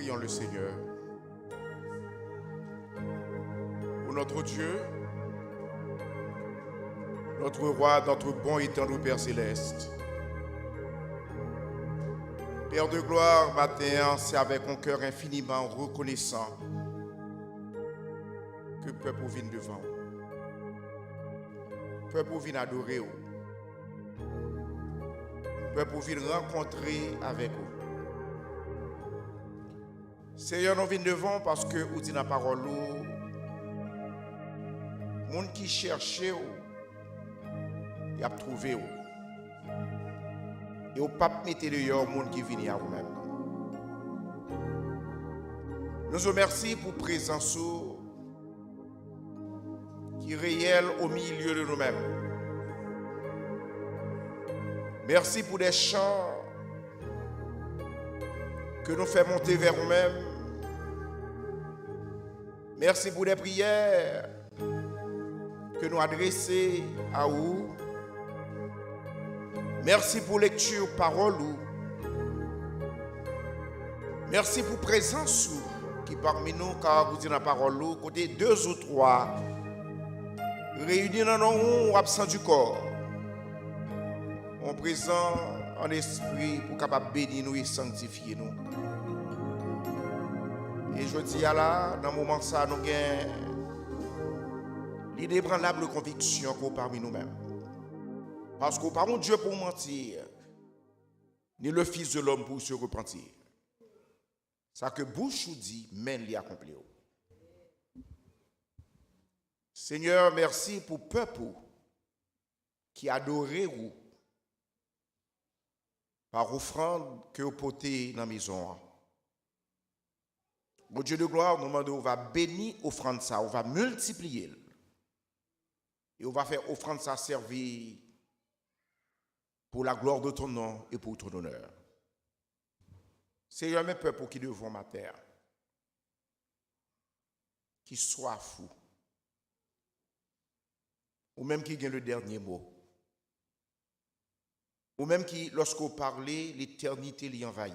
prions le Seigneur. Pour notre Dieu, notre roi, notre bon et tendre Père céleste. Père de gloire, matin, c'est avec un cœur infiniment reconnaissant que le peuple vient devant. Le peuple vient adorer. Le peuple vient rencontrer avec vous. Seigneur, nous venons devant parce que vous dites la parole, les gens qui cherchent, ils ont trouvé. Et vous ne pouvez pas mettre les gens qui viennent à vous-même. Nous vous remercions pour la présence qui est réelle au milieu de nous-mêmes. Merci pour des chants que nous faisons monter vers nous-mêmes. Merci pour des prières que nous adressons à vous. Merci pour lecture, parole. Merci pour présence qui parmi nous, car vous dites la parole, côté 2 ou 3, réunis dans nos absents du corps, en présent en esprit pour capable bénir nous et sanctifier nous. Et je dis à là, dans ce moment ça, nous avons l'inébranlable conviction qu'on parmi nous-mêmes. Parce que par mon Dieu pour mentir, ni le Fils de l'homme pour se repentir. Ça que bouche ou dit, mène l'y accomplir. Seigneur, merci pour le peuple qui adorait vous par offrande que vous portez dans la maison. Mon Dieu de gloire, nous demandons, on va bénir offrande ça, on va multiplier. Et on va faire offrande ça servir pour la gloire de ton nom et pour ton honneur. Seigneur, mes peuples qui devant ma terre, qui soient fous, ou même qui gagnent le dernier mot, ou même qui, lorsqu'on parlait, l'éternité l'y envahit,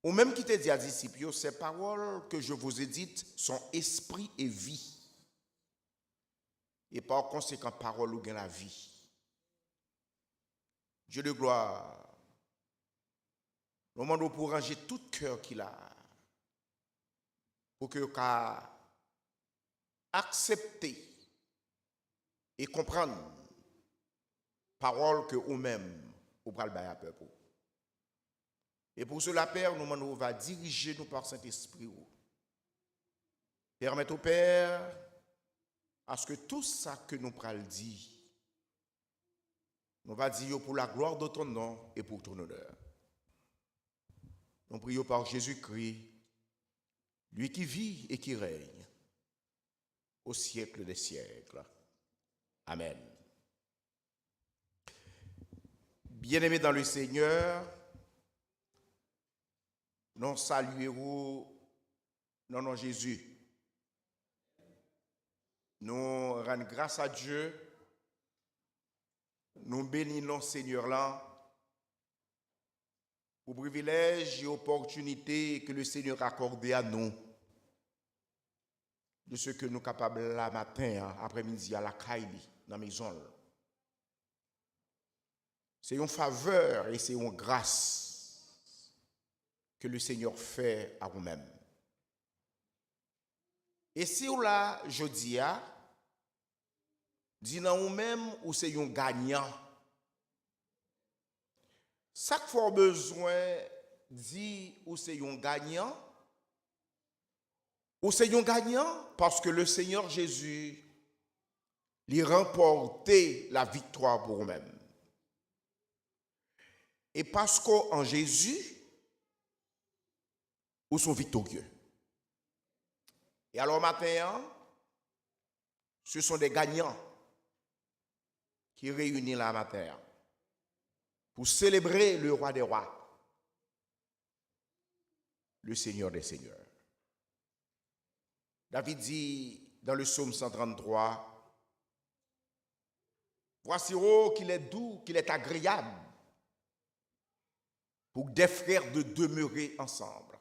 ou même qui te dit à disciples, ces paroles que je vous ai dites sont esprit et vie, et par conséquent, parole ou gagne la vie. Dieu de gloire, nous demandons pour ranger tout cœur qu'il a, pour que qu'à accepter et comprendre parole que nous-mêmes au bras le bail à peuple. Et pour cela, Père, nous demandons va diriger nous par Saint-Esprit. Permettez au Père à ce que tout ça que nous pral dit, nous va dire pour la gloire de ton nom et pour ton honneur. Nous prions par Jésus-Christ, lui qui vit et qui règne au siècle des siècles. Amen. Bien-aimés dans le Seigneur, nous saluons non non Jésus. Nous rendons grâce à Dieu. Nous bénissons Seigneur là pour privilège et opportunité que le Seigneur a accordé à nous de ce que nous sommes capables la matin, après-midi à la Kaili, dans la maison. C'est une faveur et c'est une grâce que le Seigneur fait à vous-même. Et si vous là, je dis, dans vous-même ou c'est un gagnant. Chaque fois besoin dit ou c'est un gagnant, ou c'est un gagnant parce que le Seigneur Jésus lui remporté la victoire pour vous-même. Et parce qu'en Jésus, vous sont victorieux. Et alors maintenant, ce sont des gagnants qui réunissent la matin pour célébrer le roi des rois, le Seigneur des seigneurs. David dit dans le psaume 133, voici qu'il est doux, qu'il est agréable pour des frères de demeurer ensemble.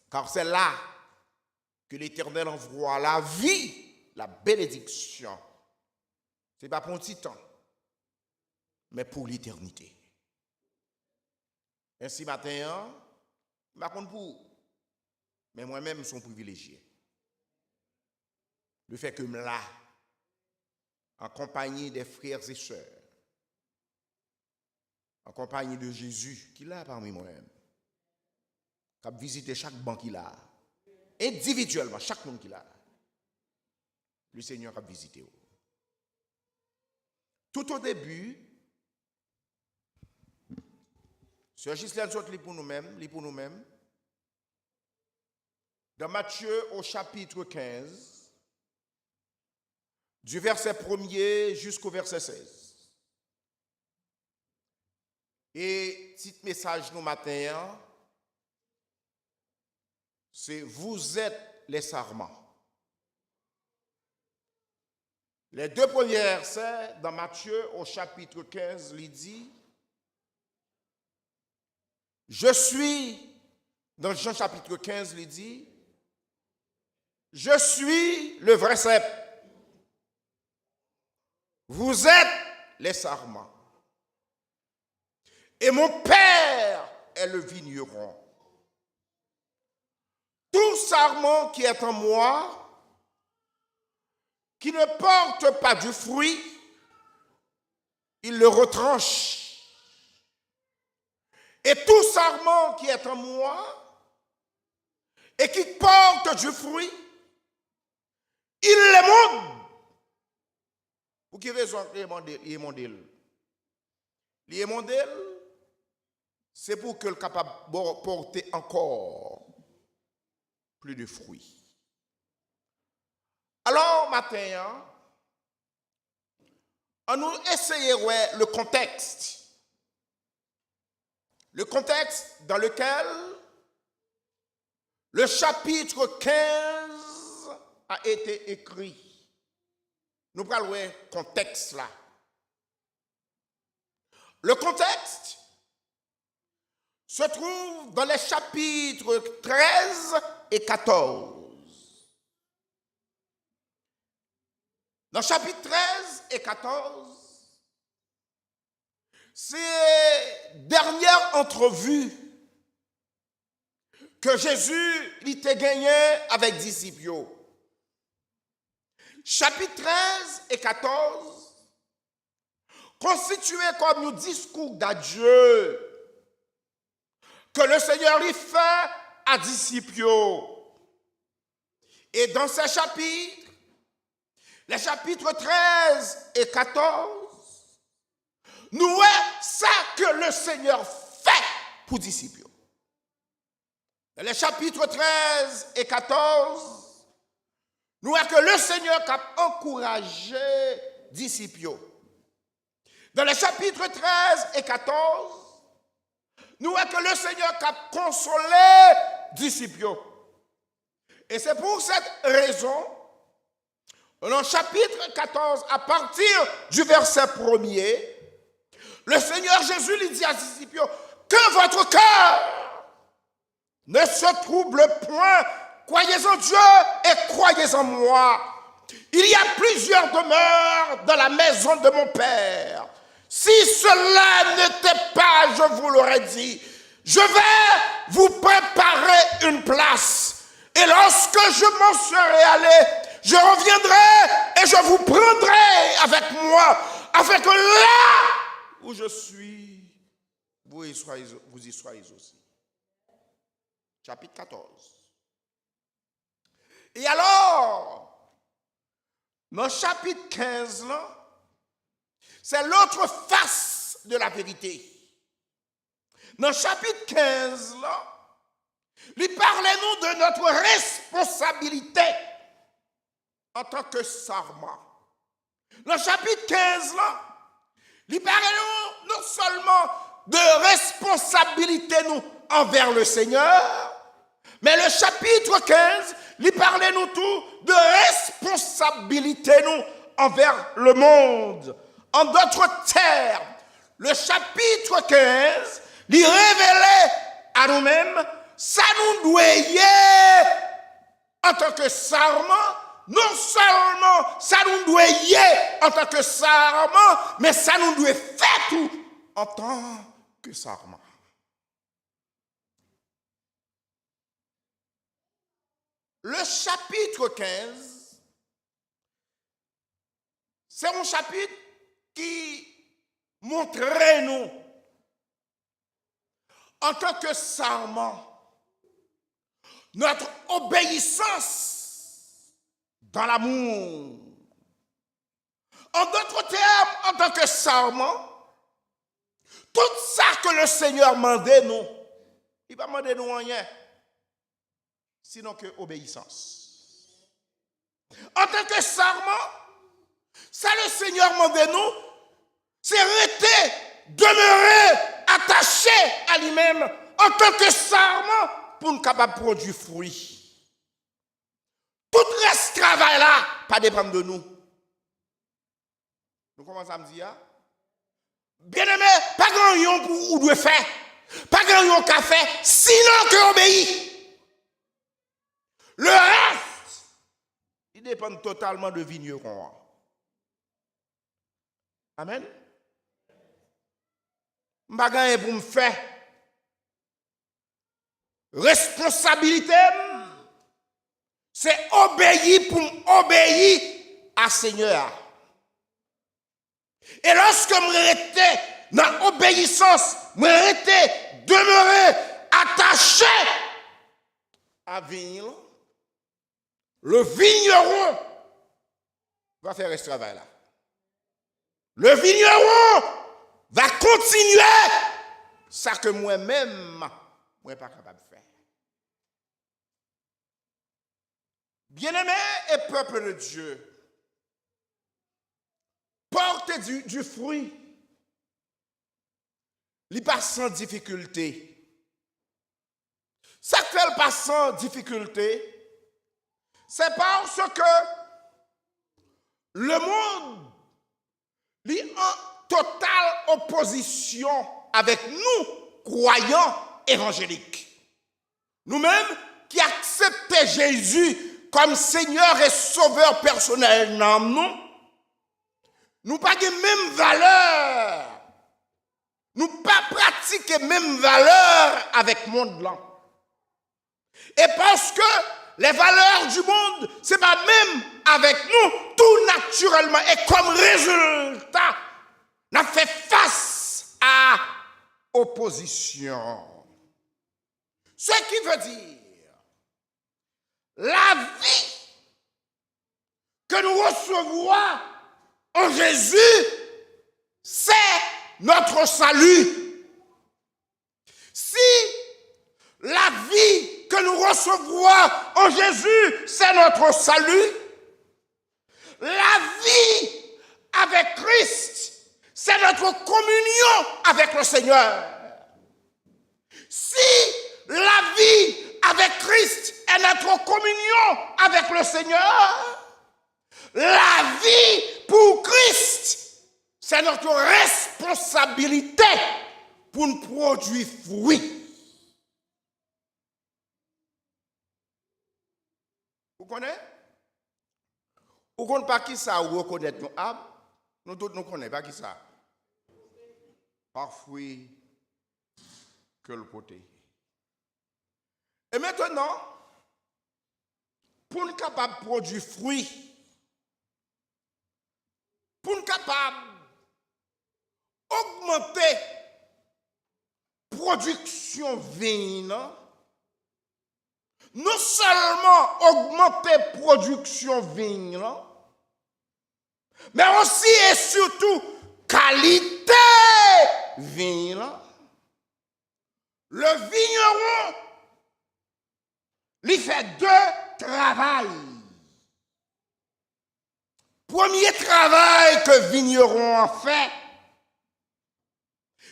Car c'est là que l'Éternel envoie la vie, la bénédiction. Ce n'est pas pour un petit temps, mais pour l'éternité. Ainsi, matin, je ne compte pour, mais moi-même, je suis privilégié. Le fait que je suis là, en compagnie des frères et sœurs, en compagnie de Jésus, qui est là parmi moi-même, qui a visité chaque banc qu'il a, individuellement, chaque monde qu'il a, le Seigneur a visité. Tout au début, Sœur Ghislaine soit lit pour nous-mêmes, dans Matthieu au chapitre 15, du verset 1er jusqu'au verset 16. Et petit message nous matin, c'est vous êtes les sarments. Les deux premiers versets dans Matthieu au chapitre 15, il dit, je suis, dans Jean chapitre 15, il dit, je suis le vrai cep. Vous êtes les sarments. Et mon Père est le vigneron. Tout sarment qui est en moi, qui ne porte pas du fruit, il le retranche. Et tout sarment qui est en moi et qui porte du fruit, il l'émonde. Pour quelle raison il émonde? L'émondel, c'est pour que le capable de porter encore plus de fruits. Alors, matin, on nous essayons le contexte. Le contexte dans lequel le chapitre 15 a été écrit. Nous parlons du contexte là. Le contexte se trouve dans les chapitres 13 et 14. Dans le chapitre 13 et 14, c'est dernière entrevue que Jésus était gagné avec disciples. Chapitre 13 et 14 constitués comme un discours d'adieu que le Seigneur y fait à disciples. Et dans ces chapitres, les chapitres 13 et 14, nous est ça que le Seigneur fait pour disciples. Dans les chapitres 13 et 14, nous est que le Seigneur a encouragé disciples. Dans les chapitres 13 et 14, nous est que le Seigneur a consolé disciples. Et c'est pour cette raison, dans le chapitre 14, à partir du verset 1er, le Seigneur Jésus lui dit à ses disciples, que votre cœur ne se trouble point, croyez en Dieu et croyez en moi. Il y a plusieurs demeures dans la maison de mon Père. Si cela n'était pas, je vous l'aurais dit, je vais vous préparer une place. Et lorsque je m'en serai allé, je reviendrai et je vous prendrai avec moi, afin que là où je suis, vous y soyez aussi. Chapitre 14. Et alors, dans le chapitre 15, là, c'est l'autre face de la vérité. Dans le chapitre 15, là, lui parlez-nous de notre responsabilité en tant que sarment. Dans le chapitre 15, là, lui parlez-nous non seulement de responsabilité nous envers le Seigneur, mais le chapitre 15, lui parlez-nous tout de responsabilité nous envers le monde. En d'autres termes, le chapitre 15 lui révéler à nous-mêmes, ça nous doit en tant que sarment, non seulement ça nous doit en tant que sarment, mais ça nous doit faire tout en tant que sarment. Le chapitre 15, c'est un chapitre qui montrait nous, en tant que sarment, notre obéissance dans l'amour. En d'autres termes, en tant que sarment, tout ça que le Seigneur demandait nous, il va demander nous rien, sinon que obéissance. En tant que sarment, ça le Seigneur demandait nous, c'est rester, demeurer attaché à lui-même en tant que sarment pour nous capable de produire fruit. Tout reste travail là, pas dépendre de nous. Nous commençons à me dire, bien-aimé, pas grand-chose pour ou doit faire, pas grand-chose qu'à faire, sinon que obéir. Le reste, il dépend totalement de vigneron. Amen. Je n'ai pas pour me faire. Responsabilité, c'est obéir pour obéir à Seigneur. Et lorsque je restais dans l'obéissance, je restais demeuré attaché à vigne, le vigneron va faire ce travail-là. Le vigneron va continuer ça que moi-même, je ne suis pas capable de faire. Bien-aimés et peuple de Dieu, portez du fruit. Il passe sans difficulté. Ça fait le passe sans difficulté, c'est parce que le monde est en totale opposition avec nous, croyants évangéliques. Nous-mêmes qui acceptons Jésus comme Seigneur et Sauveur personnel dans nous, nous pas de même valeur. Nous pas pratiquer même valeur avec le monde blanc. Et parce que les valeurs du monde, c'est pas même avec nous, tout naturellement. Et comme résultat, on a fait face à opposition. Ce qui veut dire, la vie que nous recevons en Jésus, c'est notre salut. Si la vie que nous recevons en Jésus, c'est notre salut, la vie avec Christ, c'est notre communion avec le Seigneur. Si la vie avec Christ est notre communion avec le Seigneur, la vie pour Christ, c'est notre responsabilité pour nous produire fruit. Vous connaissez? Vous connaissez pas qui ça ou reconnaître nos âmes? Nous tous ne connaissons pas qui ça. Par fruit que le côté. Et maintenant, pour nous capable de produire fruit, pour nous capable d'augmenter la production vigne, non seulement augmenter la production vigne, mais aussi et surtout qualité vigne, le vigneron lui fait deux travails. Premier travail que vigneron a fait,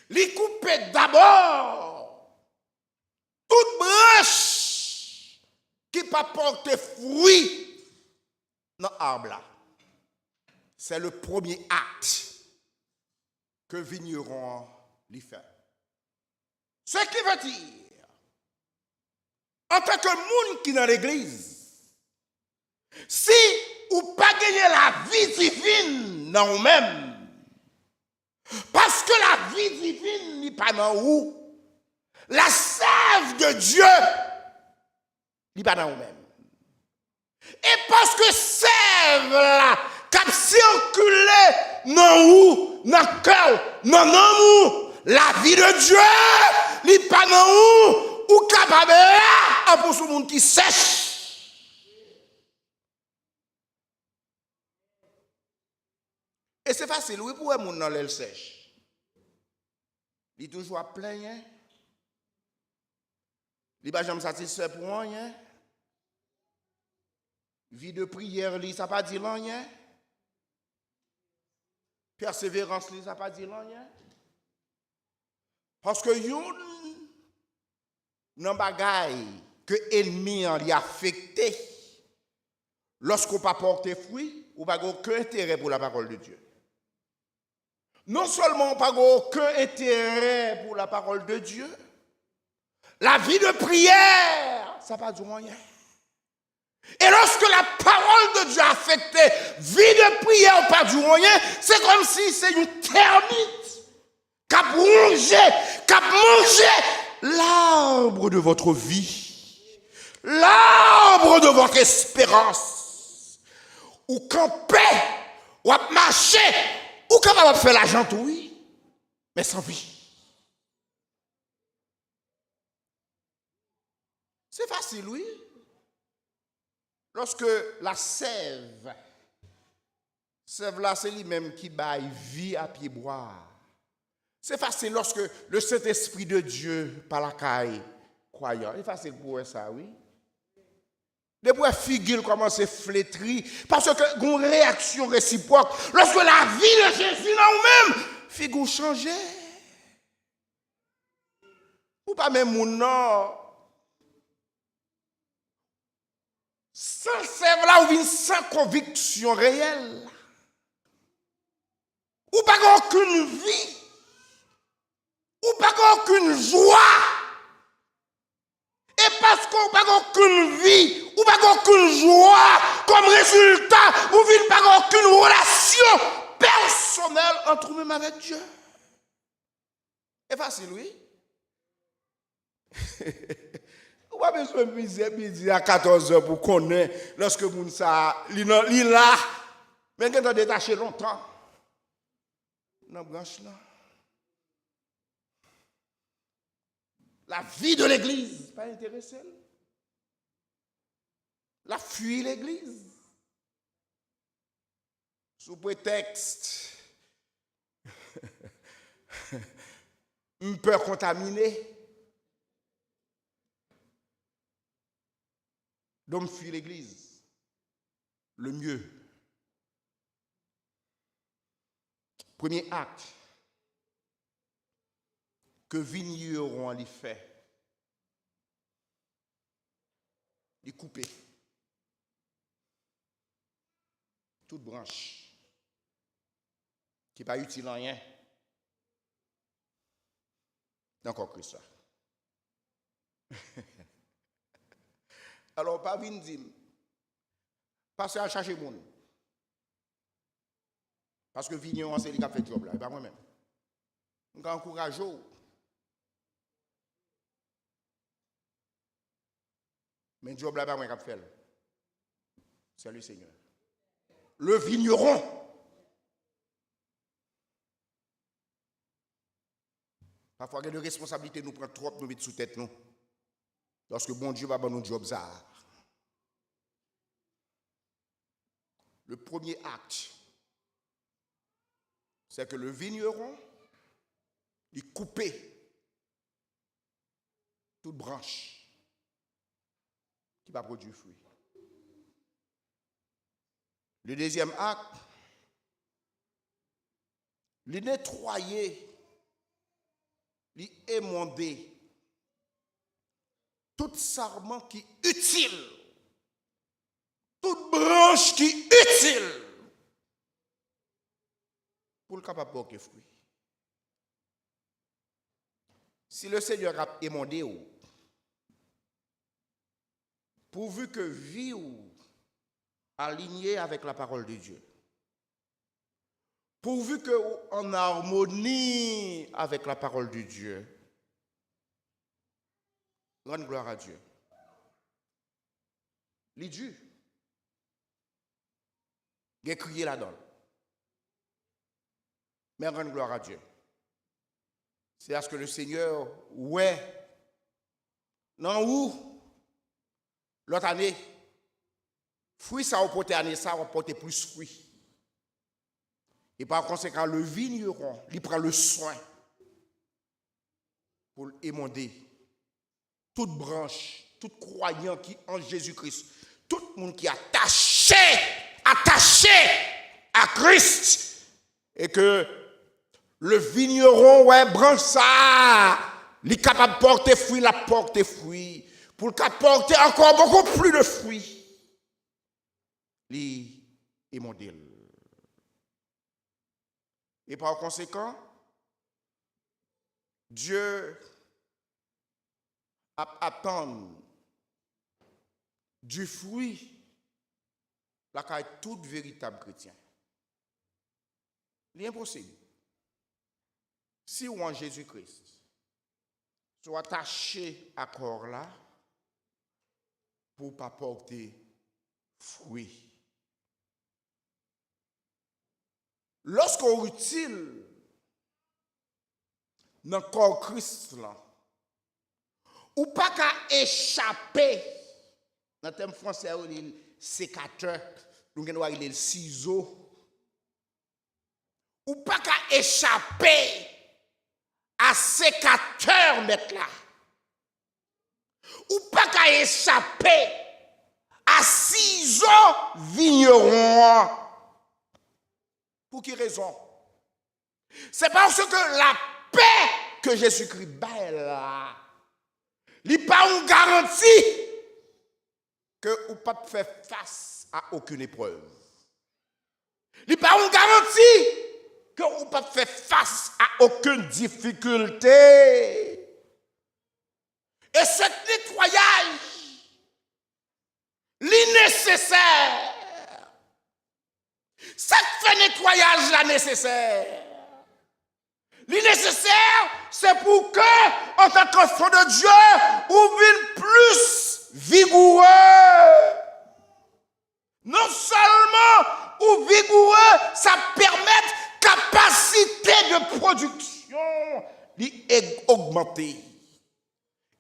lui couper d'abord toute branche qui peut porter fruit dans l'arbre là. C'est le premier acte que vigneron lui fait. Ce qui veut dire, en tant que monde qui est dans l'église, si ou pas gagner la vie divine dans vous-même, parce que la vie divine n'est pas dans vous, la sève de Dieu n'est pas dans vous-même. Et parce que sève là, qui circulé dans vous, dans le cœur, dans l'amour, la vie de Dieu n'est pas dans vous, ou capable là, pour ce monde qui sèche. Et c'est facile, oui, pour un monde dans l'aile sèche. Il est toujours à plaindre. Il n'est pas jamais satisfait pour rien. Vie de prière, ça n'a pas dit rien. Persévérance, ça n'a pas dit rien. Parce que yon nan bagay que l'ennemi a affecté, lorsqu'on pas porter fruit, on n'a aucun intérêt pour la parole de Dieu. Non seulement on n'a aucun intérêt pour la parole de Dieu, la vie de prière, ça n'a pas dit rien. Et lorsque la parole de Dieu a affecté, vie de prière pas du rien, c'est comme si c'est une termite qui a mangé l'arbre de votre vie, l'arbre de votre espérance. Ou camper, ou marcher, ou capable de faire l'argent, oui, mais sans vie. C'est facile, oui. Lorsque la sève là, c'est lui-même qui baille vie à pied boire. C'est facile lorsque le Saint-Esprit de Dieu, par la caille, croyant. C'est facile pour ça, oui. Depuis la figure commence à flétrir, parce que une réaction réciproque, lorsque la vie de Jésus dans nous-mêmes, figure changer. Ou pas même mon nom. Sans sève là, ou vient sans conviction réelle. Ou pas aucune vie. Ou pas aucune joie. Et parce qu'on n'a pas aucune vie, ou pas aucune joie, comme résultat, ou vient pas aucune relation personnelle entre nous-mêmes avec Dieu. C'est facile, oui. Ou pas besoin de midi à 14h pour connaître lorsque moun ça li là mais quand on détaché longtemps dans branche là. La vie de l'église pas intéressé. La fuit l'église. Sous prétexte une peur contaminée. Donc, fuit l'église. Le mieux. Premier acte que vigneron lui fait. Il couper. Toute branche qui n'est pas utile en rien. Encore que ça. Alors, pas vin dire, passez à chercher moun. Parce que vigneron, c'est lui qui a fait le job là, et pas moi-même. Je encourage. Mais le job là, pas moi qui a fait. C'est le Seigneur. Le vigneron. Parfois, il y a des responsabilités, nous prend trop, nous mettons sous tête, nous. Lorsque bon Dieu va dans nos jobs. Le premier acte, c'est que le vigneron, il coupe toute branche qui va produire fruit. Le deuxième acte, il nettoyer, il émonder tout sarment qui est utile, toute branche qui est utile pour le capable de porter fruit. Si le Seigneur a émondé, pourvu que vie ou alignée avec la parole de Dieu, pourvu que en harmonie avec la parole de Dieu, rendre gloire à Dieu. Les dieux, il a crié là-dedans. Mais rendre gloire à Dieu. C'est à ce que le Seigneur, ouais, non où, l'autre année, fruit ça va porter année, ça va porter plus fruit. Et par conséquent, le vigneron, il prend le soin pour émonder toute branche, tout croyant qui en Jésus-Christ, tout le monde qui est attaché à Christ, et que le vigneron, ouais, branche ça, il est capable de porter fruit, la porter fruit, pour le porter encore beaucoup plus de fruits. Il est modèle. Et par conséquent, Dieu attend du fruit la caille tout véritable chrétien. Il est impossible. Si ou en Jésus-Christ, soit attaché à corps là pour ne pas porter fruit. Lorsqu'on est utile dans le corps Christ là, ou pas qu'à échapper, dans le thème français, on dit le sécateur, nous avons le ciseau, ou pas qu'à échapper à sécateur, mettre là, ou pas qu'à échapper à ciseau vigneron. Pour quelle raison? C'est parce que la paix que Jésus-Christ bat là, il n'est pas une garantie que vous ne pouvez pas faire face à aucune épreuve. Il n'est pas une garantie que vous ne pouvez pas faire face à aucune difficulté. Et ce nettoyage, l'innécessaire, ça fait nettoyage là nécessaire. L'innécessaire, c'est pour que, en tant qu'enfant de Dieu, vous veniez plus vigoureux. Non seulement ou vigoureux, ça permet capacité de production d'augmenter.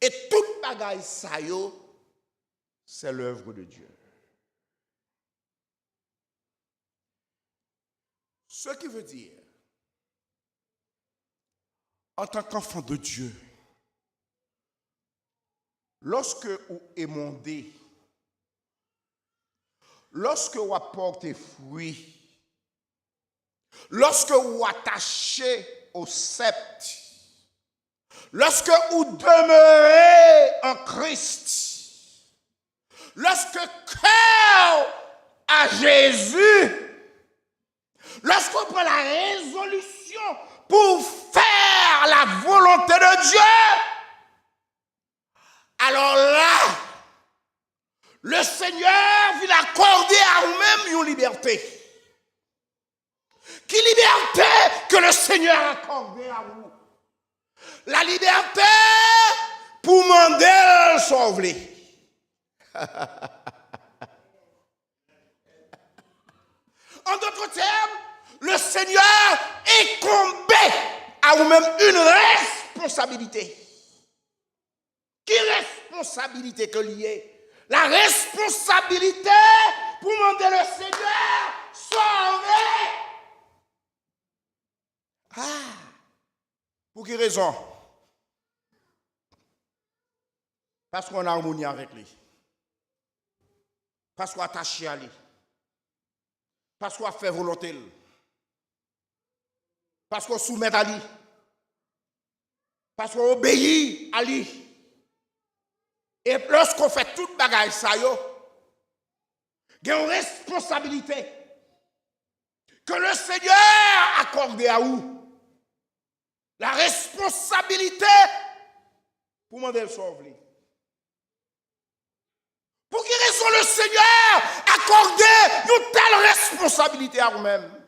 Et toute bagaille ça yo, c'est l'œuvre de Dieu. Ce qui veut dire, en tant qu'enfant de Dieu, lorsque vous émondez, lorsque vous apportez fruit, lorsque vous attachez au sceptre, lorsque vous demeurez en Christ, lorsque cœur à Jésus, lorsqu'on prend la résolution pour faire la volonté de Dieu, alors là, le Seigneur vient accorder à vous-même une liberté. Quelle liberté que le Seigneur a accordée à vous? La liberté pour demander le sauver. En d'autres termes, le Seigneur incombé à vous-même une responsabilité. Quelle responsabilité que liée? La responsabilité pour demander le Seigneur sauver. Ah, pour quelle raison? Parce qu'on a harmonie avec lui. Parce qu'on est attaché à lui. Parce qu'on a fait volonté. Parce qu'on soumet à lui. Parce qu'on obéit à lui. Et lorsqu'on fait toute bagaille ça, il y a une responsabilité que le Seigneur a accordée à vous. La responsabilité pour demander le sauver. Pour quelle raison le Seigneur accordé une telle responsabilité à vous-même?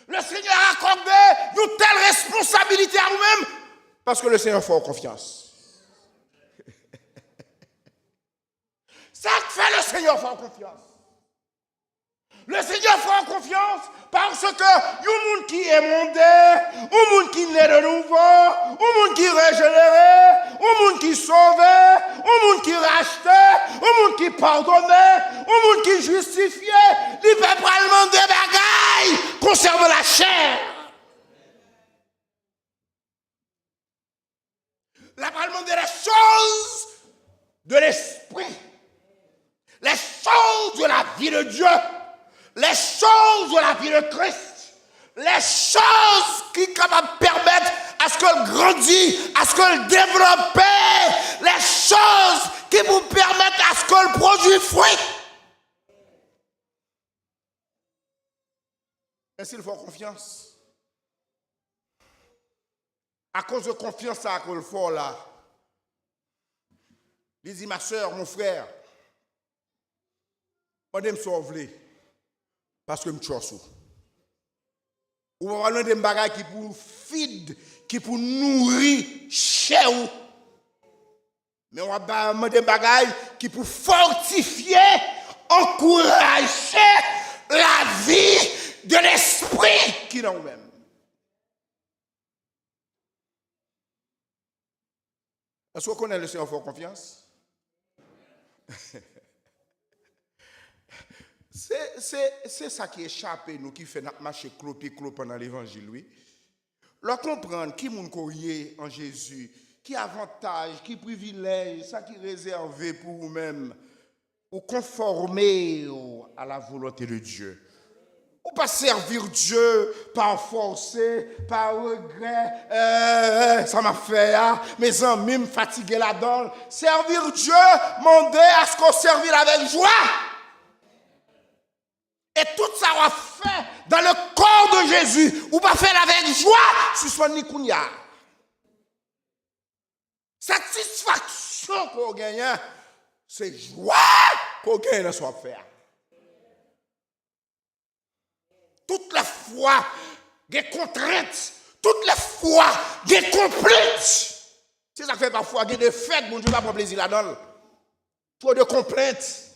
Le Seigneur a accordé une telle responsabilité à vous-même parce que le Seigneur fait confiance. Ça fait le Seigneur fait confiance. Le Seigneur fait confiance parce que un monde qui est mondé, un monde qui naît de nouveau, un monde qui est régénéré, un monde qui est sauvé, un monde qui est racheté, un monde qui est pardonné, un monde qui est justifié, il peut pas demander des bagailles concernant la chair. La pas demander les choses de l'esprit, les choses de la vie de Dieu. Les choses de la vie de Christ, les choses qui sont capables de permettre à ce qu'elle grandisse, à ce qu'elle développe, les choses qui vous permettent à ce qu'elle produise fruit. Et s'il faut confiance, à cause de confiance à qu'elle faut là, il dit ma soeur, mon frère, on aime sauver. Parce que je suis chaud. Ou on va des bagages qui pour feed, qui pour nourrir chez vous. Mais on va des bagages qui pour fortifier, encourager la vie de l'esprit qui est dans vous-même. Est-ce qu'on connaît le Seigneur fort confiance? C'est ça qui échappe nous, qui fait notre marché clopé pendant l'évangile, oui. Leur comprendre qui moun koye en Jésus, qui avantage, qui privilège, ça qui réservé pour vous-même, ou conformer à la volonté de Dieu. Ou pas servir Dieu par forcer, par regret, ça m'a fait, mes amis me fatiguent là-dedans. Servir Dieu, demander à ce qu'on servir avec joie. Et tout ça va fait dans le corps de Jésus, ou pas faire avec joie, suspendre kounya. Satisfaction qu'on gagne, c'est joie qu'on gagne dans son affaire. Toutes les fois, des contraintes, toutes les fois, des complaintes. C'est ça qui fait parfois des fêtes, mon Dieu va prendre plaisir là-dedans. Trop de complaintes,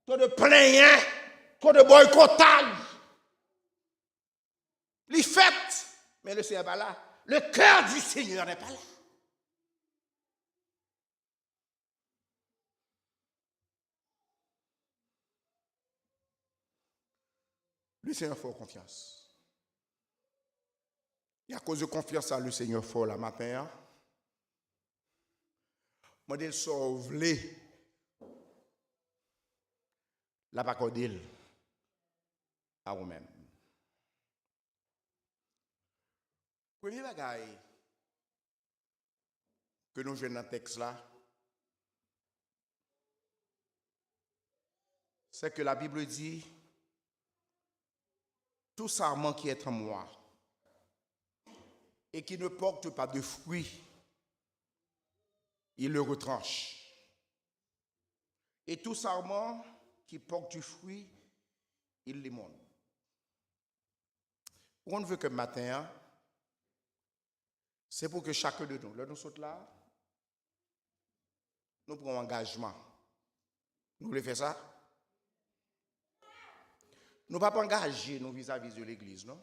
trop de plaignants. Trop de boycottage. Les fêtes, mais le Seigneur n'est pas là. Le cœur du Seigneur n'est pas là. Le Seigneur fait confiance. Et à cause de confiance à le Seigneur fait la matin, moi je sauve la pacodille à vous-même. Premier bagaille que nous jouons dans le texte là, c'est que la Bible dit tout sarment qui est en moi et qui ne porte pas de fruits, il le retranche. Et tout sarment qui porte du fruit, il l'émonde. On veut que matin, c'est pour que chacun de nous, là nous sommes là, nous prenons engagement. Nous voulons faire ça? Nous ne pouvons pas engager nous vis-à-vis de l'Église, non?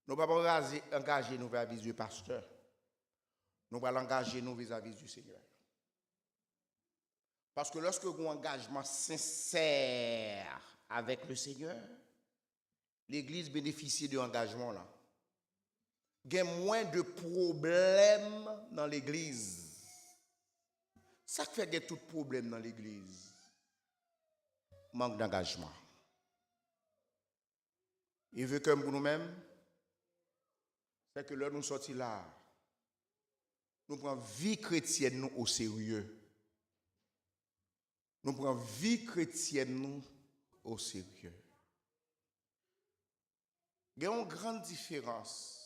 Nous ne pouvons pas engager nous vis-à-vis du pasteur. Nous allons engager nous vis-à-vis du Seigneur. Parce que lorsque vous avez un engagement sincère avec le Seigneur, l'Église bénéficie de l'engagement là. Il y a moins de problèmes dans l'Église. Ça fait qu'il y a tout problème dans l'Église. Manque d'engagement. Il veut que pour nous-mêmes, c'est que là nous sortis là, nous prenons vie chrétienne nous au sérieux. Nous prenons vie chrétienne nous au sérieux. Il y a une grande différence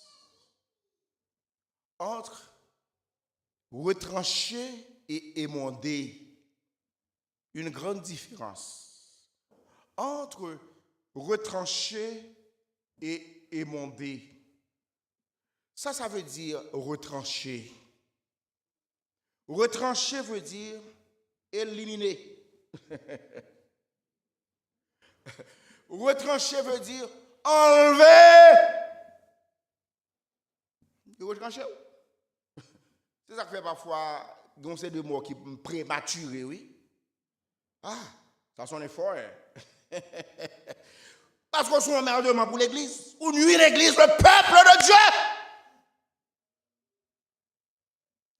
entre retrancher et émonder. Une grande différence entre retrancher et émonder. Ça veut dire retrancher. Retrancher veut dire éliminer. Retrancher veut dire enlever. Retrancher. C'est ça que fait parfois, on sait de mots qui prématurés, oui. Ah, ça sonne fort. Hein? Parce qu'on est un emmerdement pour l'église. On nuit l'église, le peuple de Dieu.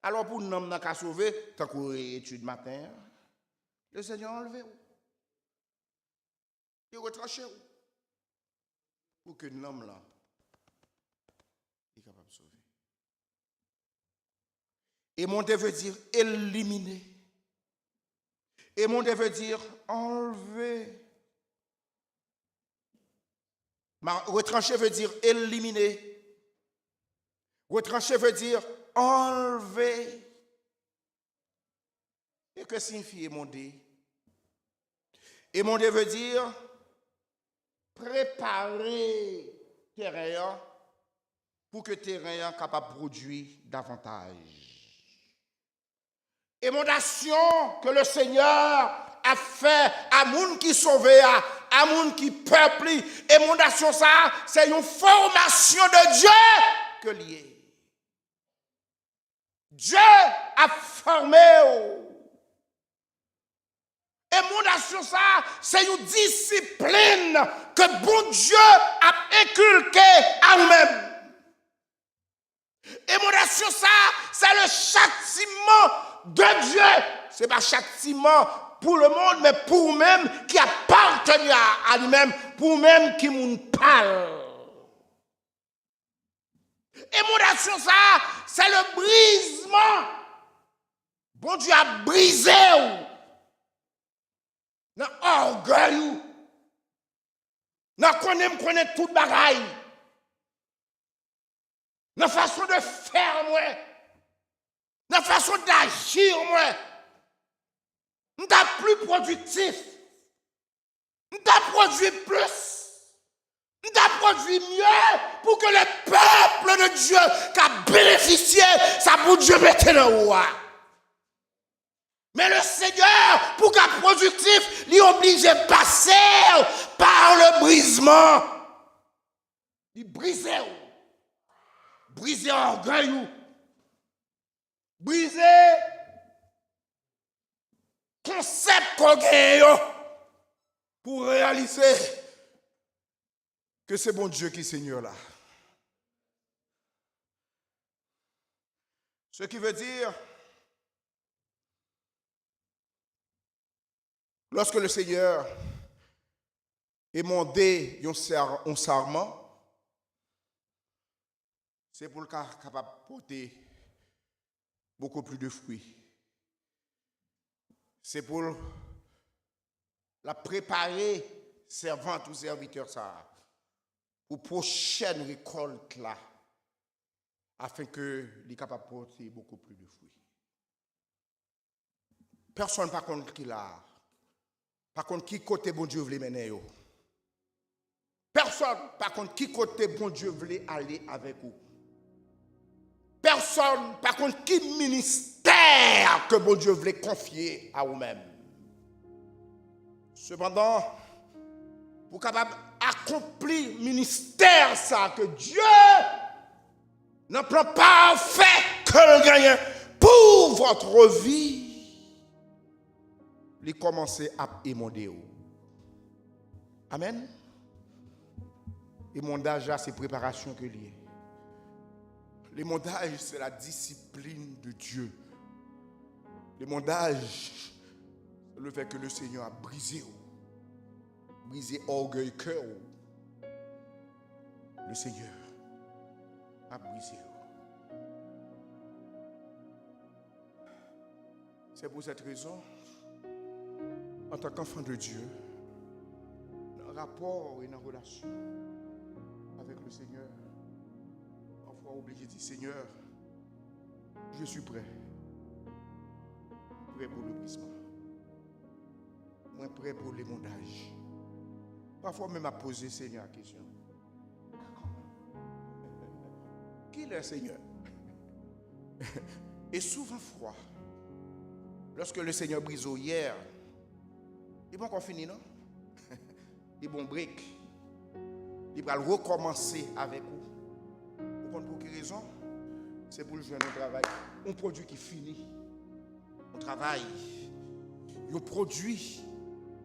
Alors pour nous, nous avons sauvé, tant qu'on étude matin, le Seigneur a enlevé. Il a retranché. Pour que l'homme là, est capable de sauver. Et mon Dieu veut dire éliminer. Et mon Dieu veut dire enlever. Retrancher veut dire éliminer. Retrancher veut dire enlever. Et que signifie émonder? Émonder veut dire préparer terrain pour que terrain soit capable de produire davantage. Émondation que le Seigneur a fait à moun qui sauvé, à moun qui peuple. Émondation ça, c'est une formation de Dieu que lié. Dieu a formé. Émondation ça, c'est une discipline que bon Dieu a inculquée à nous-mêmes. Émondation ça, c'est le châtiment de Dieu. Ce n'est pas châtiment pour le monde, mais pour même qui appartient à lui-même, pour même qui nous parle. Émondation ça, c'est le brisement. Bon Dieu a brisé dans l'orgueil, dans connaître toute bagaille, dans la façon de faire, moi, dans la façon d'agir, moi. Nous sommes plus productifs, nous sommes produit plus, nous sommes produit mieux pour que le peuple de Dieu qui a bénéficié, ça pour Dieu mette le roi. Mais le Seigneur, pour qu'il soit productif, il est obligé de passer par le brisement. Il brise. Briser l'orgueil. Briser le concept qu'on gagne pour réaliser que c'est bon Dieu qui est Seigneur là. Ce qui veut dire, lorsque le Seigneur est mandé un serment, c'est pour le cas capable de porter beaucoup plus de fruits. C'est pour la préparer, servante ou serviteur, ça, pour la prochaine récolte là, afin que soit capable de porter beaucoup plus de fruits. Personne par contre qui l'a. Par contre, qui côté bon Dieu voulait mener yo? Personne, par contre, qui côté bon Dieu voulait aller avec vous? Personne, par contre, qui ministère que bon Dieu voulait confier à vous-même. Cependant, pour capable accomplir le ministère ça que Dieu ne prend pas fait que le gagnant pour votre vie, il commence à émonder. Amen. Émondage, c'est préparation que lié. L'émondage, c'est la discipline de Dieu. L'émondage, c'est le fait que le Seigneur a brisé orgueil, cœur. Le Seigneur a brisé. C'est pour cette raison, en tant qu'enfant de Dieu, dans rapport et dans relation avec le Seigneur, parfois obligé de dire, Seigneur, je suis prêt. prêt pour le brisement. Moi prêt pour l'émondage. Parfois même à poser Seigneur la question. Qui est le Seigneur? Et souvent fois, lorsque le Seigneur brise hier, il va encore finir, non? Il va break. Il va recommencer avec vous. Pour quelle raison? C'est pour le jeune travail. Un produit qui finit. On travaille. Un produit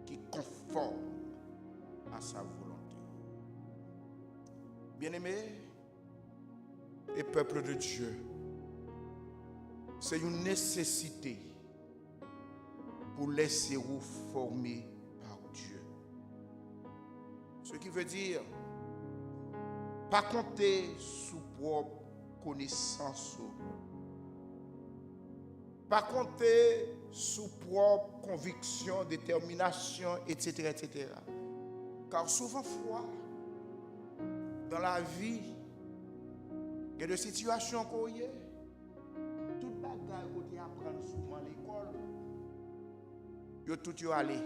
qui est conforme à sa volonté. Bien-aimés, et peuple de Dieu, c'est une nécessité pour laisser vous former par Dieu. Ce qui veut dire, pas compter sous propre connaissance, pas compter sous propre conviction, détermination, etc., etc. Car souvent, dans la vie, il y a des situations qu'on y est. Tout bagage qu'on apprend souvent à l'école, il y a tout allé.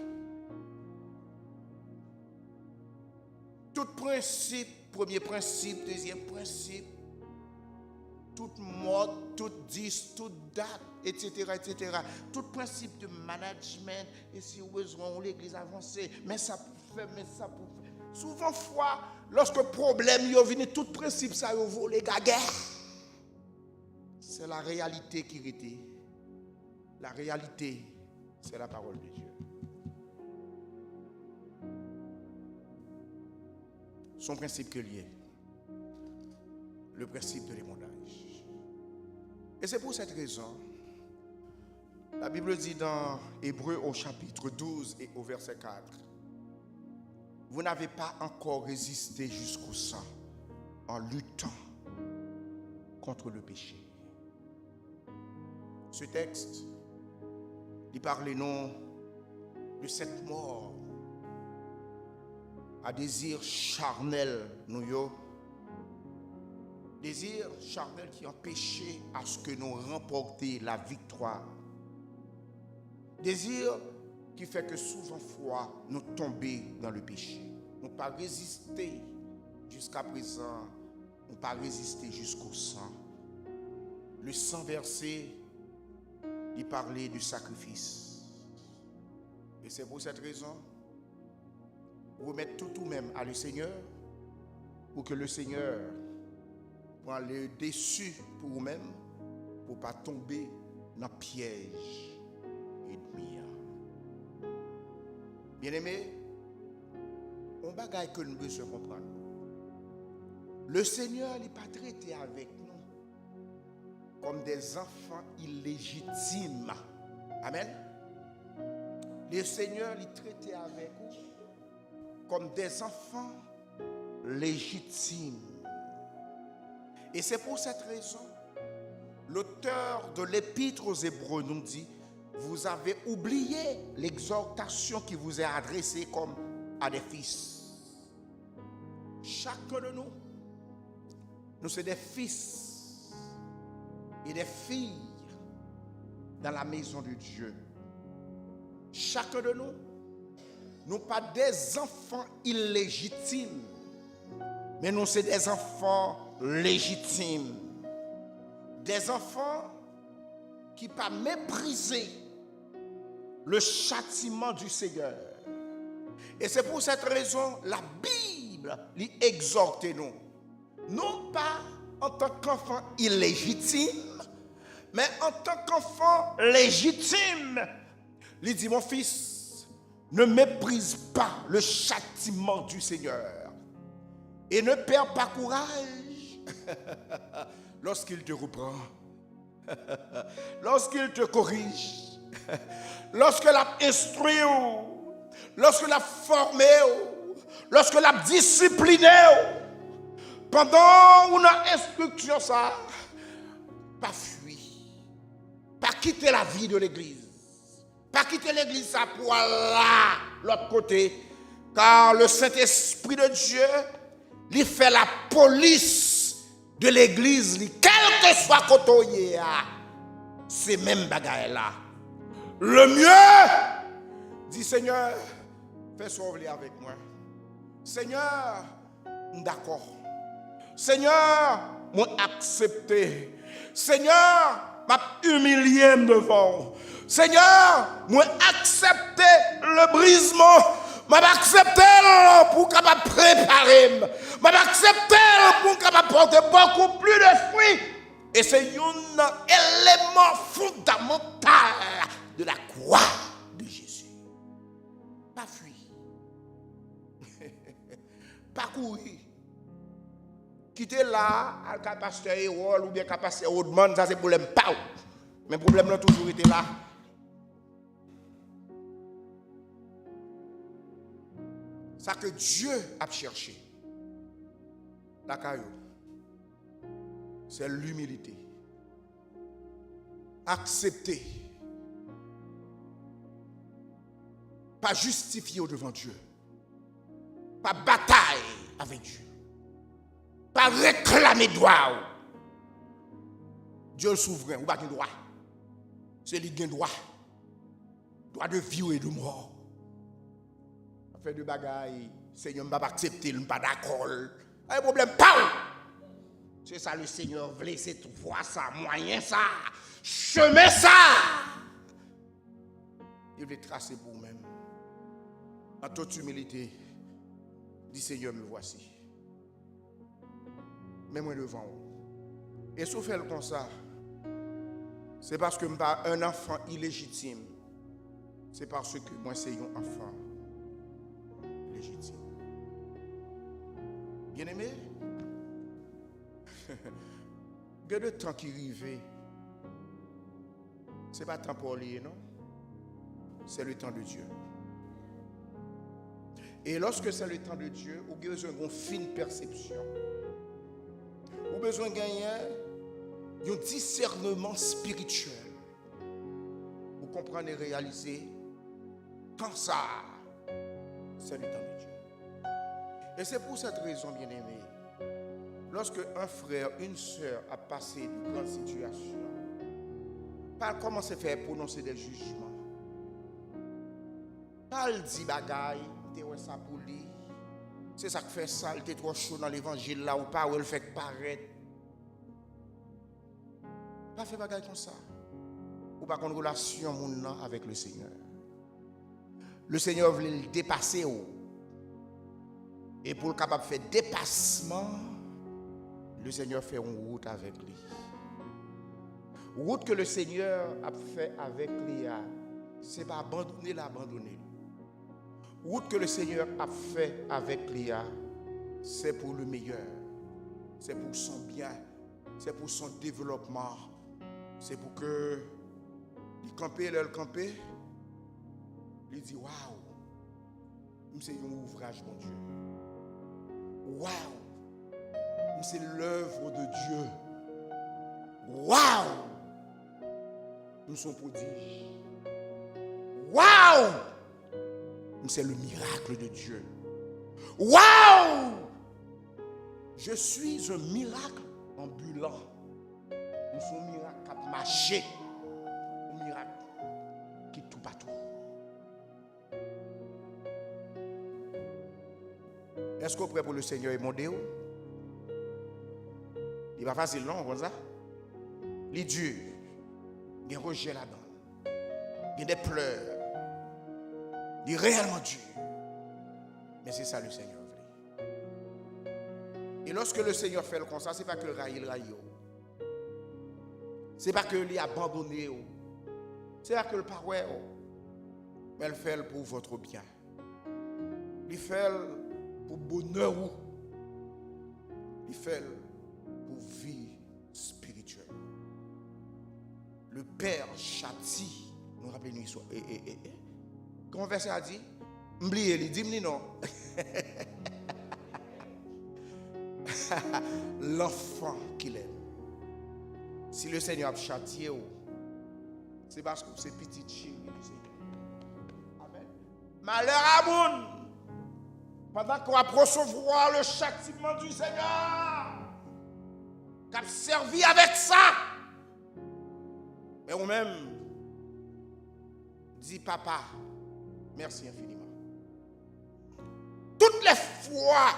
Tout principe, premier principe, deuxième principe, toute mode, toute dis, toute date, etc., etc. Tout principe de management, et si vous avez besoin, l'église avancée, mais ça pour faire, mais ça pour faire. Souvent, lorsque problème y vient, tout principe ça y volé gaguerre. C'est la réalité qui était. La réalité, c'est la parole de Dieu. Son principe que lié, le principe de l'émondage. Et c'est pour cette raison, la Bible dit dans Hébreux au chapitre 12 et au verset 4, vous n'avez pas encore résisté jusqu'au sang en luttant contre le péché. Ce texte, il parle non de cette mort à désir charnel, désir charnel qui empêchait à ce que nous remportions la victoire. Désir qui fait que souvent nous tombons dans le péché. Nous pas résister jusqu'à présent, nous pas résister jusqu'au sang. Le sang versé, il parlait du sacrifice. Et c'est pour cette raison, remettre tout même à le Seigneur, pour que le Seigneur prenne le dessus pour vous-même, pour ne pas tomber dans le piège ennemi. Bien-aimés, on bagaille que nous devons comprendre. Le Seigneur n'est pas traité avec nous comme des enfants illégitimes. Amen. Le Seigneur est traité avec nous comme des enfants légitimes. Et c'est pour cette raison, l'auteur de l'Épître aux Hébreux nous dit, vous avez oublié l'exhortation qui vous est adressée comme à des fils. Chacun de nous sommes des fils et des filles dans la maison de Dieu. Chacun de nous pas des enfants illégitimes, mais nous sommes des enfants légitimes. Des enfants qui pas mépriser le châtiment du Seigneur. Et c'est pour cette raison la Bible lui exhorte nous, non pas en tant qu'enfant illégitime, mais en tant qu'enfant légitime. Il dit, mon fils, ne méprise pas le châtiment du Seigneur et ne perds pas courage lorsqu'il te reprend, lorsqu'il te corrige, lorsqu'il a instruit, lorsqu'il a formé, lorsqu'il a discipliné. Pendant une instruction, ça, pas fuir, pas quitter la vie de l'église. Pas quitter l'église ça pour aller l'autre côté. Car le Saint-Esprit de Dieu, il fait la police de l'église, quel que soit côté, c'est même bagaille là. le mieux. Dis Seigneur, fais sauver avec moi. Seigneur, d'accord. Seigneur, moi accepté. Seigneur, m'a humilié devant. Seigneur, moi accepté le brisement. M'a accepté pour capable préparer. M'a accepté pour capable porter beaucoup plus de fruits. Et c'est un élément fondamental de la croix de Jésus. Pas fuir. Pas courir. Quitter là, à pasteur Hérol ou bien pasteur Audman, ça c'est problème pas. Mais le problème a toujours été là. Ça que Dieu a cherché. La caillou. C'est l'humilité. Accepter. Pas justifier au devant Dieu. Pas bataille avec Dieu. Pas réclamer droit. Dieu est souverain, ou pas de droit. C'est lui qui a droit. Droit de vie et de mort. Fait de bagaille, Seigneur ne va pas accepter, il n'est pas d'accord. Un problème, pas. C'est ça le Seigneur voulait, c'est voir ça, moyen ça, chemin ça. Il veut tracer pour vous-même. En toute humilité, dit Seigneur, me voici. Mets-moi devant vous. Et si vous faites comme ça, c'est parce que je ne suis pas un enfant illégitime. C'est parce que moi, c'est un enfant légitime. Bien-aimé, il y a de temps qui arrive. Ce n'est pas temps pour lier, non? C'est le temps de Dieu. Et lorsque c'est le temps de Dieu, vous avez besoin d'une fine perception. Vous avez besoin de gagner un discernement spirituel pour comprendre et réaliser quand ça, c'est le temps de Dieu. Et c'est pour cette raison, bien-aimé, lorsque un frère, une sœur a passé de grandes situations, pas commencer à faire prononcer des jugements, pas le dire bagaille, ça pour lui. C'est ça qui fait ça, il était trop chaud dans l'évangile là ou pas, ou il fait paraître. Pas faire bagaille comme ça. Ou pas qu'on relation avec le Seigneur. Le Seigneur voulait le dépasser. Et pour le capable de faire dépassement, le Seigneur fait une route avec lui. Route que le Seigneur a fait avec lui, c'est pas abandonner l'abandonner. Route que le Seigneur a fait avec Léa, c'est pour le meilleur, c'est pour son bien, c'est pour son développement, c'est pour que il camper, le camper, il dit waouh, c'est un ouvrage mon Dieu, waouh, c'est l'œuvre de Dieu, waouh, nous sommes prodiges, waouh. C'est le miracle de Dieu. Waouh! Je suis un miracle ambulant. Nous sommes un miracle qui a marché. Un miracle qui tout partout. Est-ce qu'on est prêt pour le Seigneur et mon Dieu? Il n'est pas facile, non, comme ça? Il est dur. Il y a un rejet là-dedans. Il y a des pleurs. Il est réellement Dieu. Mais c'est ça le Seigneur veut. Et lorsque le Seigneur fait comme ça, ce n'est pas que le rail. Ce n'est pas que lui abandonné. Ce n'est pas que le paroi. Mais il fait pour votre bien. Il fait pour bonheur. Il fait pour vie spirituelle. Le Père châtie. Nous rappelons une histoire. Comment verset a dit? M'blier, il dit non. L'enfant qu'il aime. Si le Seigneur a châtié, c'est parce que c'est petit chien. Amen. Malheur à moun. Pendant qu'on va recevoir le châtiment du Seigneur, qu'a servi avec ça. Mais ou même, Dis papa, merci infiniment. Toutes les fois,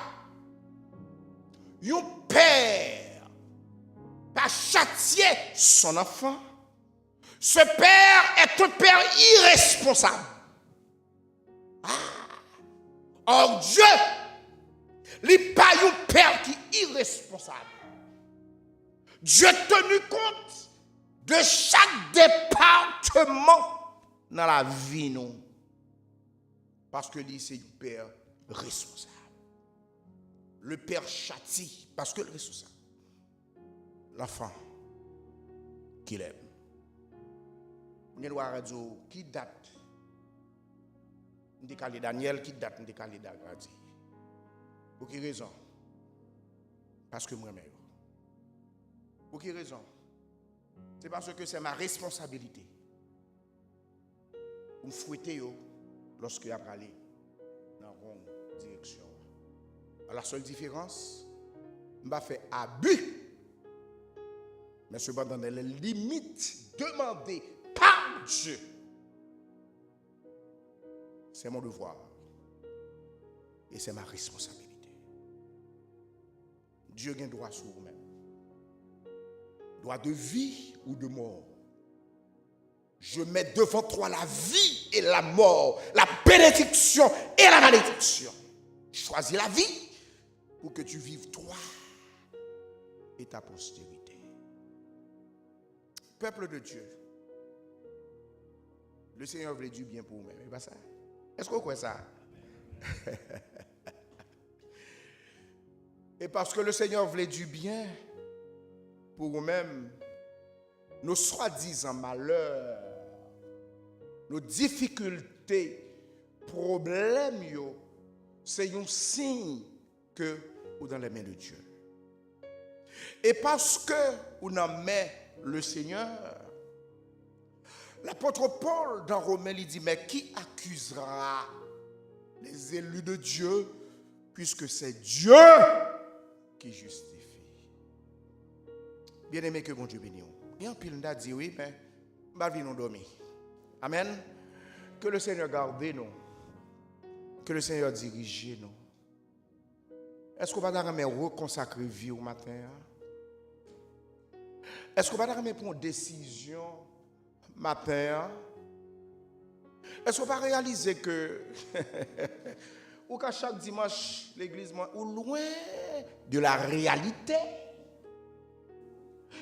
un père pas châtier son enfant, ce père est un père irresponsable. Or Dieu, il n'est pas un père qui est irresponsable. Dieu tenu compte de chaque département dans la vie, nous. Parce que lui, c'est un père responsable. Le père châtie parce que le responsable. L'enfant qu'il aime. Nous avons radio qui date. Nous avons Daniel qui date, nous avons Dagadi. Pour quelle raison? Parce que moi-même. Pour quelle raison? C'est parce que c'est ma responsabilité. Pour me fouetter lorsque je vais aller dans la bonne direction. La seule différence, je vais faire abus. Mais cependant, dans les limites demandées par Dieu, c'est mon devoir. Et c'est ma responsabilité. Dieu a un droit sur vous-même. Droit de vie ou de mort. Je mets devant toi la vie et la mort, la bénédiction et la malédiction. Choisis la vie pour que tu vives toi et ta postérité. Peuple de Dieu, le Seigneur voulait du bien pour vous-même. Pas ça? Est-ce qu'on croit ça? Et parce que le Seigneur voulait du bien pour vous-même, nos soi-disant malheurs, nos difficultés, problèmes, c'est un signe que vous dans les mains de Dieu. Et parce que vous en met le Seigneur, l'apôtre Paul dans Romains il dit, mais qui accusera les élus de Dieu puisque c'est Dieu qui justifie. Bien aimé que bon Dieu bénisse. Et en pile, on a dit oui, mais on va venir nous dormir. Amen. Que le Seigneur garde nous. Que le Seigneur dirige nous. Est-ce qu'on va reconsacrer vie au matin? Est-ce qu'on va prendre une décision matin? Est-ce qu'on va réaliser que ou qu'à chaque dimanche l'église ou loin de la réalité?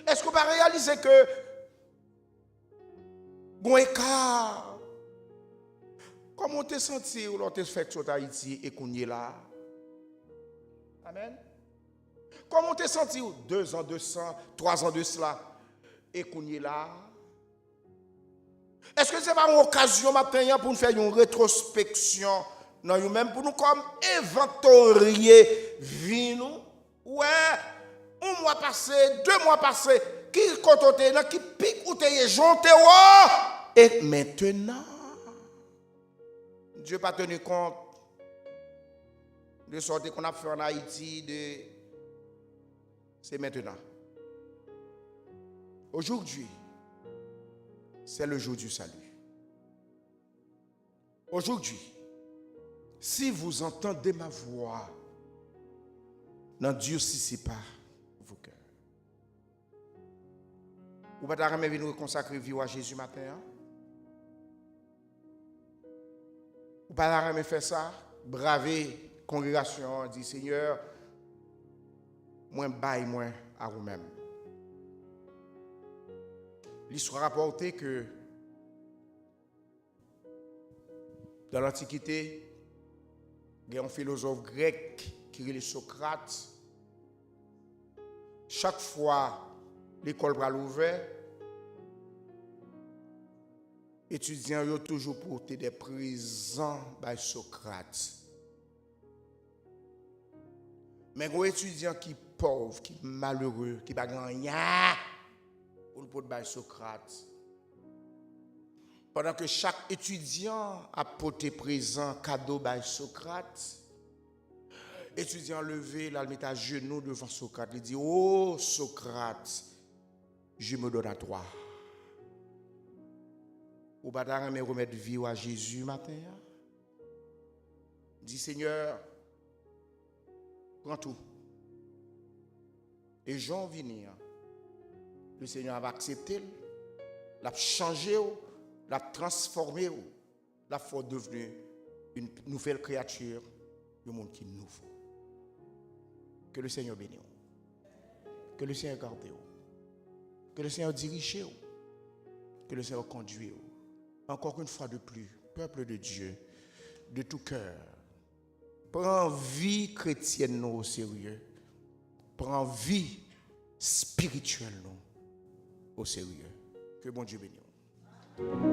Est-ce qu'on va réaliser que bon écart comment t'es senti ou l'on fait sur Haïti et qu'on y est là? Amen. Comment t'es senti 2 ans de ça, 3 ans de cela et qu'on y est là? Est-ce que c'est pas une occasion matin pour nous faire une rétrospection dans nous-mêmes, pour nous comme inventorier vie nous? Ouais, 1 mois passé, 2 mois passé, qui côté là, qui pique ou t'es jonté et maintenant, Dieu n'a pas tenu compte de sorte qu'on a fait en Haïti, c'est maintenant. Aujourd'hui, c'est le jour du salut. Aujourd'hui, si vous entendez ma voix, n'endurcissez pas vos cœurs. Vous ne pouvez pas venir consacrer vie à Jésus matin. Hein? Vous ne pouvez pas faire ça, braver congrégation, dit Seigneur, moi baille moi à vous-même. L'histoire rapporte que dans l'Antiquité, il y a un philosophe grec qui est Socrate. Chaque fois l'école va l'ouvrir, étudiants ont toujours porté des présents par Socrate. Mais les étudiants qui sont pauvres, qui sont malheureux, qui n'ont pas rien, pour porter par Socrate. Pendant que chaque étudiant a porté présent cadeau par Socrate, étudiant levé, là, il met à genoux devant Socrate. Il dit, oh Socrate, je me donne à toi. ou pas d'arrêter remettre vie à Jésus matin. Dis Seigneur, prends tout. Et Jean venir. Le Seigneur va accepter, l'a changé, l'a transformé, l'a fait devenir une nouvelle créature, le monde qui nous faut. Que le Seigneur bénisse. Que le Seigneur garde. Que le Seigneur dirige. Que le Seigneur conduise. Encore une fois de plus, peuple de Dieu, de tout cœur, prends vie chrétienne au sérieux. Prends vie spirituelle au sérieux. Que bon Dieu bénisse.